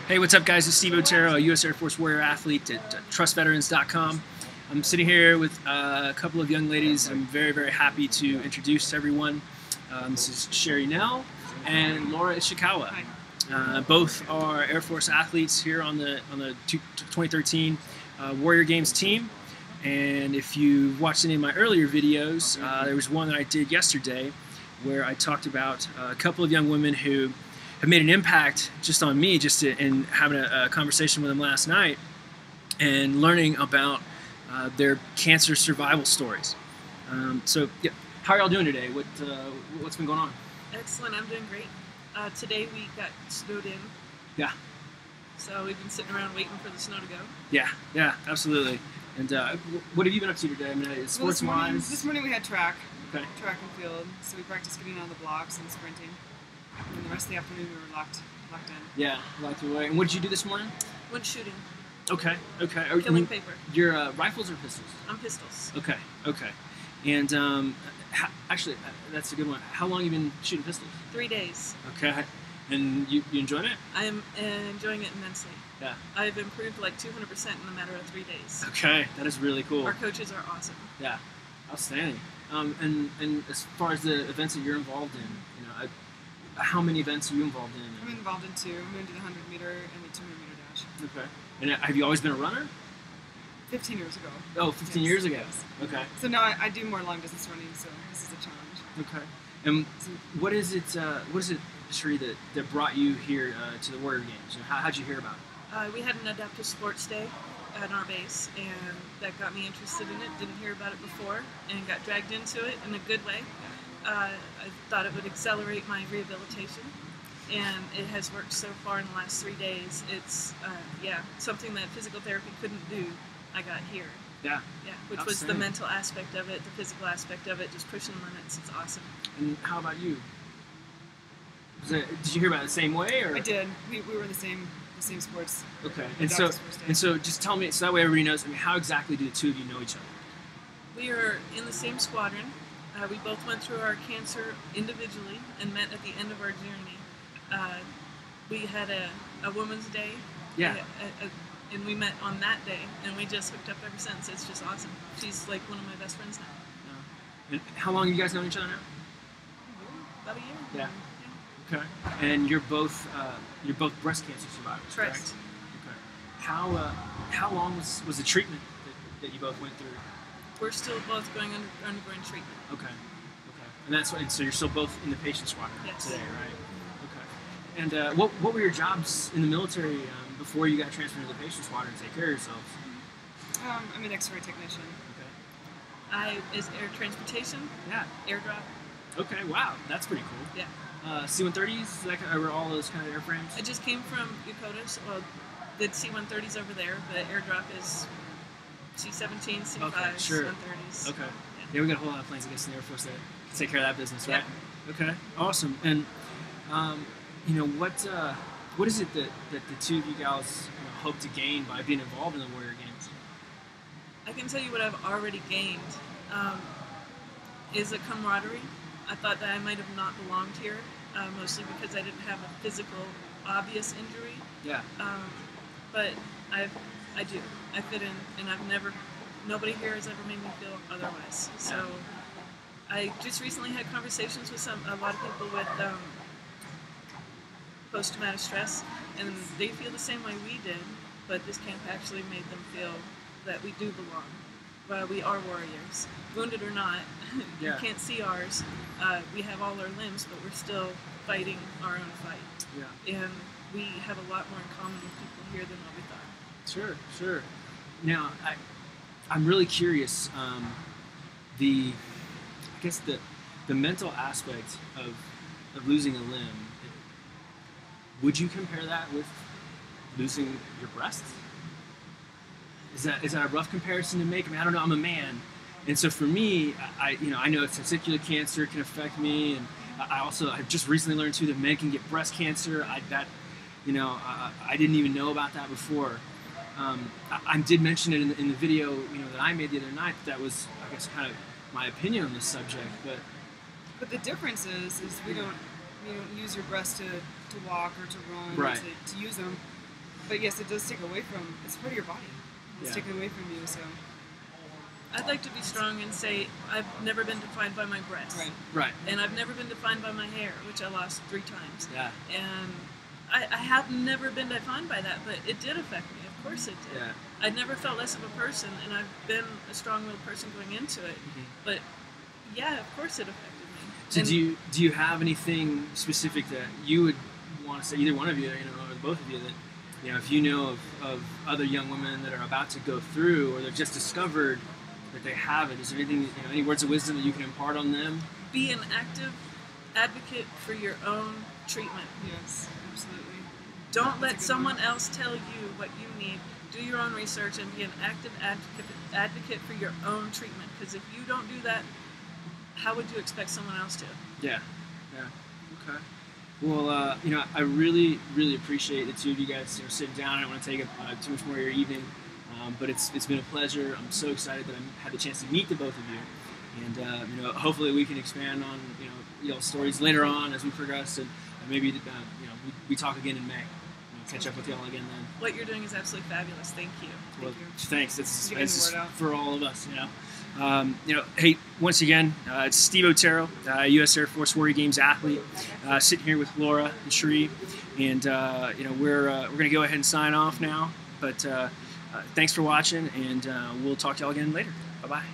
Hey, what's up, guys? It's Steve Otero, a U.S. Air Force warrior athlete at trustveterans.com. I'm sitting here with a couple of young ladies I'm very, very happy to introduce everyone. This is Sherie and Laura Ishikawa. Both are Air Force athletes here on the 2013 Warrior Games team. And if you watched any of my earlier videos, there was one that I did yesterday where I talked about a couple of young women who have made an impact just on me, in having a conversation with them last night and learning about their cancer survival stories. So, yeah, how are y'all doing today? What's been going on? Excellent, I'm doing great. Today we got snowed in. Yeah. So we've been sitting around waiting for the snow to go. Yeah, absolutely. And what have you been up to today? I mean, sports-wise? This morning we had track. Okay. Track and field. So we practiced getting on the blocks and sprinting. And the rest of the afternoon we were locked in. Yeah, locked away. And what did you do this morning? Went shooting. Okay. Killing paper. Your rifles or pistols? I'm pistols. Okay. And actually, that's a good one. How long have you been shooting pistols? 3 days. Okay. And you enjoying it? I am enjoying it immensely. Yeah. I've improved like 200% in a matter of 3 days. Okay, that is really cool. Our coaches are awesome. Yeah, outstanding. And as far as the events that you're involved in, how many events are you involved in? I'm involved in two. I'm going to do the 100 meter and the 200 meter dash. Okay. And have you always been a runner? 15 years ago. Oh, 15 years ago. Yes. Okay. So now I do more long distance running, so this is a challenge. Okay. And what is it, Sherie, that brought you here to the Warrior Games? How'd you hear about it? We had an adaptive sports day at our base, and that got me interested in it. Didn't hear about it before, and got dragged into it in a good way. I thought it would accelerate my rehabilitation, and it has worked so far in the last 3 days. It's something that physical therapy couldn't do. I got here. Yeah, which was the mental aspect of it, the physical aspect of it, just pushing limits. It's awesome. And how about you? Did you hear about it the same way, or? I did. We were in the same sports. Okay. And so just tell me, so that way everybody knows. I mean, how exactly do the two of you know each other? We are in the same squadron. We both went through our cancer individually and met at the end of our journey. We had a Women's Day. Yeah. And we met on that day, and we just hooked up ever since. It's just awesome. She's like one of my best friends now. And how long have you guys known each other now? About a year. Yeah. Okay. And you're both breast cancer survivors, correct? Okay. How long was the treatment that you both went through? We're still both undergoing treatment. Okay. And so you're still both in the patient squadron today, right? Okay. And what were your jobs in the military before you got transferred to the patient squadron to take care of yourselves? I'm an X-ray technician. Okay. Is air transportation. Yeah. Airdrop. Okay. Wow, that's pretty cool. Yeah. C-130s, or all those kind of airframes? I just came from Yokota, well, did C-130s over there, but airdrop is C-17, C-5s, sure. 130s. Okay. Yeah, we got a whole lot of planes I guess in the Air Force that take care of that business, right? Yeah. Okay. Awesome. And what is it that the two of you gals hope to gain by being involved in the Warrior Games? I can tell you what I've already gained is a camaraderie. I thought that I might have not belonged here, mostly because I didn't have a physical, obvious injury. Yeah. But I do. I fit in, and nobody here has ever made me feel otherwise. So I just recently had conversations with a lot of people with post-traumatic stress, and they feel the same way we did, but this camp actually made them feel that we do belong. We are warriors. Wounded or not, you can't see ours. We have all our limbs, but we're still fighting our own fight. Yeah. And we have a lot more in common with people here than what we thought. Sure. Now, I'm really curious. I guess the mental aspect of losing a limb. Would you compare that with losing your breasts? Is that a rough comparison to make? I mean, I don't know. I'm a man, and so for me, I know testicular cancer can affect me, and I've just recently learned too that men can get breast cancer. I didn't even know about that before. I did mention it in the video that I made the other night. That was, I guess, kind of my opinion on this subject. But the difference is we don't use your breast to walk or to run, right. to use them. But yes, it does take away from. It's part of your body. It's taken away from you. So. I'd like to be strong and say I've never been defined by my breasts. Right. And I've never been defined by my hair, which I lost 3 times. Yeah. And I have never been defined by that, but it did affect me. Of course it did. Yeah. I never felt less of a person, and I've been a strong-willed person going into it. But yeah, of course it affected me. So do you have anything specific that you would want to say, either one of you, or both of you, that if you know of other young women that are about to go through, or they've just discovered that they have it, is there anything, any words of wisdom that you can impart on them? Be an active advocate for your own treatment. Yes, absolutely. Don't let someone else tell you what you need. Do your own research and be an active advocate for your own treatment. Because if you don't do that, how would you expect someone else to? Yeah. Okay. Well, I really, really appreciate the two of you guys sitting down. I don't want to take up too much more of your evening, but it's been a pleasure. I'm so excited that I had the chance to meet the both of you, and hopefully we can expand on stories later on as we progress, and maybe we talk again in May. Catch up with y'all again then. What you're doing is absolutely fabulous. Thank you. Well, Thank you. Thanks. It's Word out. for all of us. Hey, once again, it's Steve Otero, U.S. Air Force Warrior Games athlete, sitting here with Laura and Sherie, and we're going to go ahead and sign off now. But thanks for watching, and we'll talk to y'all again later. Bye bye.